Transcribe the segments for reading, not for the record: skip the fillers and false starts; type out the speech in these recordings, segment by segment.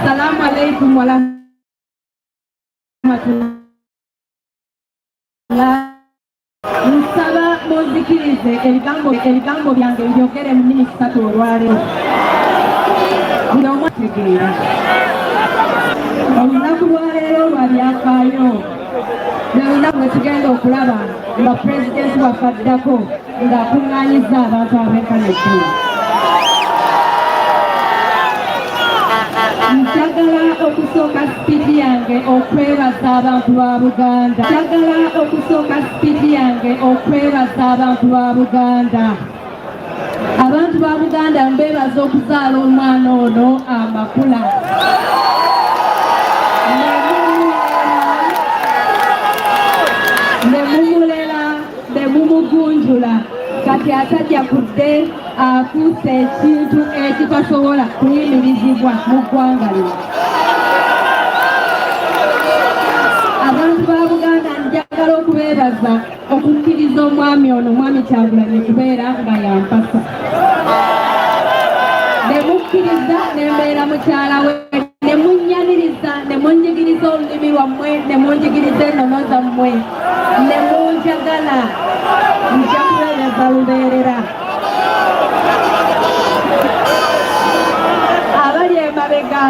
Assalamu alaikum wa rahmatullah. Nsaba munzikirize ebigambo byange byogere mu nnimi ssatu olwaleero. Buli omu ategeera. Olunaku lwaleero lwabyafaayo. Olunaku lwe tugenda okulaba nga pulezidenti waffe addako ng'akuŋŋaanyizza abantu ab'enkana ebbiri. Njagala okusooka sipiidi yange okwebaza abantu ba Buganda. Njagala okusooka sipiidi yange okwebaza abantu ba Buganda. Abantu ba Buganda mbeebaza okuzaala omwana ono amakula. Ne mumulera, ne mumugunjula. Kati atajja kudde akuuse ekintu ekitasobola kuyimirizibwa mu ggwanga lino. Abantu ba Buganda njagala okubeebaza okukkiriza omwami ono, omwami Kyagulanyi kubeera nga yampasa. Ne mukkiriza ne mbeera mukyala we, ne munnyaniriza, ne munjigiriza olulimi lwammwe, ne munjigiriza ennono zammwe, ne munjagala. Nja kubeereza lubeerera. Abali emabega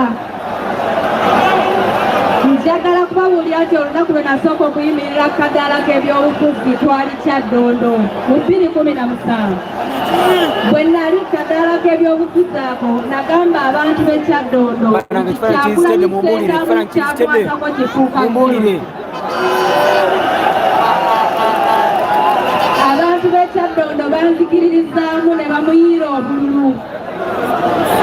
njagala kubabuulira nti olunaku lwe nasooka okuyimirira ku kadaala k'ebyobufuzi twali Kyaddondo mu 2017. Bwe nali ku kadaala k'ebyobufuzi ako nagamba abantu b'e Kyaddondo Kyagulanyi Ssentamu kyakwatako kifuuka ggulu. Abantu b'e Kyaddondo banzikiririzaamu ne bamuyiira obululu.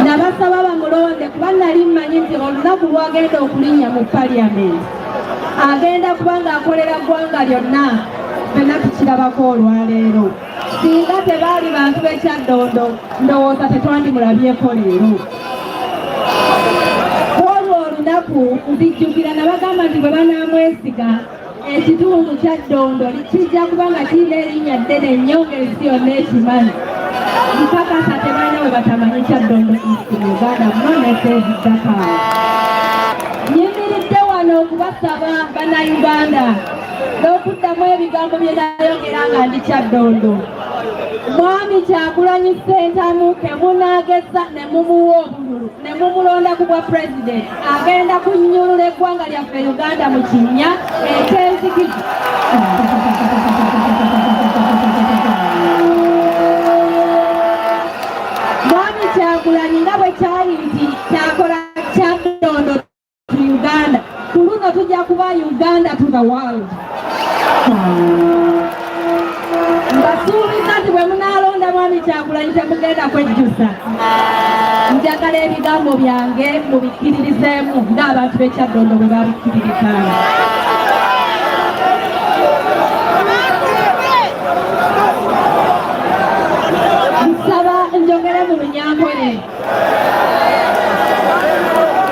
Nabasaba bamulonde kuba nali mmanyi nti olunaku lwagenda okulinnya mu paliyamenti agenda kuba ng'akolera ggwanga lyonna, ffenna tukirabako olwaleero. Singa tebaali bantu b'e Kyaddondo ndowooza tetwandimulabyeko leero. Olwo olunaku nzijjukira nabagamba nti bwe banaamwesiga ekitundu Kyaddondo kijja kuba nga kirina erinnya ddene nnyo ng'ensi yonna ekimanyi. Mpakasa tebalina bwe batamanyi Kyaddondo East Uganda munoneseeziddako. Nyimiridde wano okubasaba bannayuganda n'okuddamu ebigambo bye nayogera nga ndi Kyaddondo. Mwami Kyagulanyi Ssentamu ke munaageza ne mumuwa obululu ne mumulonda ku bwa pulezidenti agenda kunnyulula eggwanga lyaffe Uganda mu kinnya eky'enzikizi. Mwami Kyagulanyi nga bwe kyali nti kyakola Kyaddondo to Uganda, ku luno tujja kuba Uganda to the world. Mbasuubiza nti bwe munaalonda Mwami Kyagulanyi temugenda kwejjusa. Njagala ebigambo byange mubikkiririzeemu ng'abantu b'e Kyaddondo bwe babikkiririzaamu.